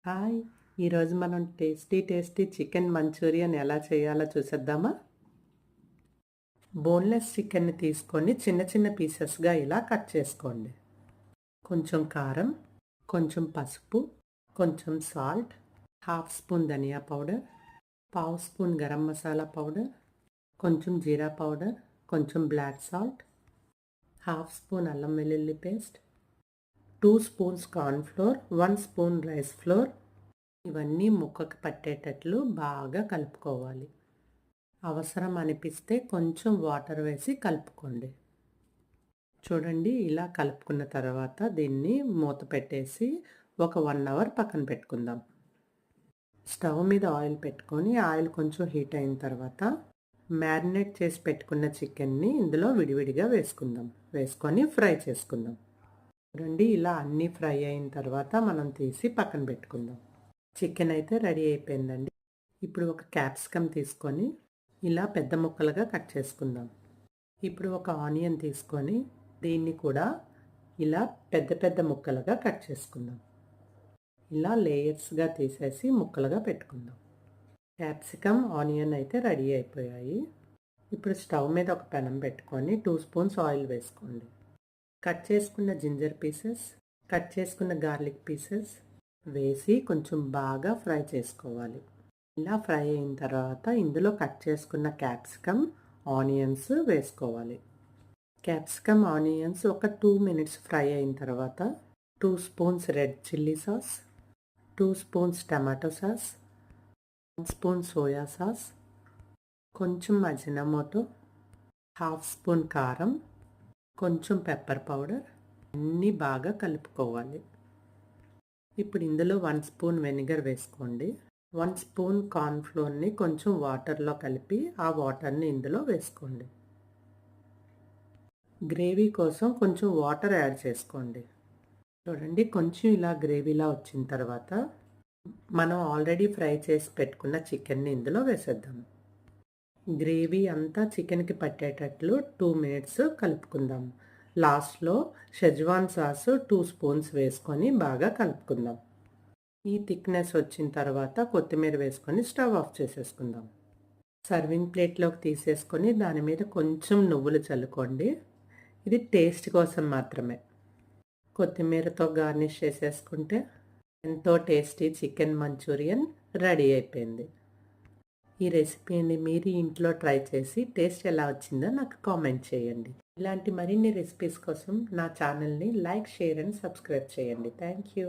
Hi! ఈరోజు మనం tasty chicken Manchurian ఎలా చేయాలో చూసేద్దామా? బోన్‌లెస్ చికెన్‌ని తీసుకొని చిన్న చిన్న పీసెస్‌గా ఇలా కట్ చేసుకోండి. కొంచెం కారం, కొంచెం పసుపు, కొంచెం సాల్ట్, హాఫ్ స్పూన్ ధనియా పౌడర్, పావు స్పూన్ గరం మసాలా పౌడర్, కొంచెం జీరా పౌడర్, కొంచెం బ్లాక్ సాల్ట్, హాఫ్ స్పూన్ అల్లం వెల్లుల్లి paste, 2 spoons corn flour, 1 spoon rice flour. ఇవన్నీ ముక్కకు పట్టేటట్లు బాగా కలుపుకోవాలి. అవసరం అనిపిస్తే కొంచెం వాటర్ వేసి కలుపుకోండి. చూడండి, ఇలా కలుపుకున్న తర్వాత దీన్ని మూత పెట్టేసి ఒక 1 అవర్ పక్కన పెట్టుకుందాం. స్టవ్ మీద ఆయిల్ పెట్టుకొని ఆయిల్ కొంచెం హీట్ అయిన తర్వాత మ్యారినేట్ చేసి పెట్టుకున్న చికెన్ని ఇందులో విడివిడిగా వేసుకొని ఫ్రై చేసుకుందాం. చూడండి, ఇలా అన్నీ ఫ్రై అయిన తర్వాత మనం తీసి పక్కన పెట్టుకుందాం. చికెన్ అయితే రెడీ అయిపోయిందండి. ఇప్పుడు ఒక క్యాప్సికమ్ తీసుకొని ఇలా పెద్ద ముక్కలుగా కట్ చేసుకుందాం. ఇప్పుడు ఒక ఆనియన్ తీసుకొని దీన్ని కూడా ఇలా పెద్ద పెద్ద ముక్కలుగా కట్ చేసుకుందాం. ఇలా లేయర్స్గా తీసేసి ముక్కలుగా పెట్టుకుందాం. క్యాప్సికమ్, ఆనియన్ అయితే రెడీ అయిపోయాయి. ఇప్పుడు స్టవ్ మీద ఒక పెనం పెట్టుకొని 2 స్పూన్స్ ఆయిల్ వేసుకోండి. కట్ చేసుకున్న జింజర్ పీసెస్, కట్ చేసుకున్న గార్లిక్ పీసెస్ వేసి కొంచెం బాగా ఫ్రై చేసుకోవాలి. ఇలా ఫ్రై అయిన తర్వాత ఇందులో కట్ చేసుకున్న క్యాప్సికమ్, ఆనియన్స్ వేసుకోవాలి. క్యాప్సికమ్, ఆనియన్స్ ఒక 2 మినిట్స్ ఫ్రై అయిన తర్వాత 2 spoons red chilli sauce, 2 spoons tomato sauce, 1 spoon soya sauce, కొంచెం అజినమోటో, హాఫ్ స్పూన్ కారం, కొంచెం పెప్పర్ పౌడర్ అన్నీ బాగా కలుపుకోవాలి. ఇప్పుడు ఇందులో 1 స్పూన్ వెనిగర్ వేసుకోండి. 1 స్పూన్ కార్న్ ఫ్లోర్ని కొంచెం వాటర్లో కలిపి ఆ వాటర్ని ఇందులో వేసుకోండి. గ్రేవీ కోసం కొంచెం వాటర్ యాడ్ చేసుకోండి. చూడండి, కొంచెం ఇలా గ్రేవీలా వచ్చిన తర్వాత మనం ఆల్రెడీ ఫ్రై చేసి పెట్టుకున్న చికెన్ని ఇందులో వేసేద్దాం. గ్రేవీ అంతా చికెన్కి పట్టేటట్లు 2 మినిట్స్ కలుపుకుందాం. లాస్ట్లో షెజ్వాన్ సాస్ 2 స్పూన్స్ వేసుకొని బాగా కలుపుకుందాం. ఈ థిక్నెస్ వచ్చిన తర్వాత కొత్తిమీర వేసుకొని స్టవ్ ఆఫ్ చేసేసుకుందాం. సర్వింగ్ ప్లేట్లోకి తీసేసుకొని దాని మీద కొంచెం నువ్వులు చల్లుకోండి. ఇది టేస్ట్ కోసం మాత్రమే. కొత్తిమీరతో గార్నిష్ చేసేసుకుంటే ఎంతో టేస్టీ చికెన్ మంచూరియన్ రెడీ అయిపోయింది. ఈ రెసిపీని మీరు ఇంట్లో ట్రై చేసి టేస్ట్ ఎలా వచ్చిందో నాకు కామెంట్ చేయండి. ఇలాంటి మరిన్ని రెసిపీస్ కోసం నా ఛానల్ని లైక్, షేర్ అండ్ సబ్స్క్రైబ్ చేయండి. Thank you.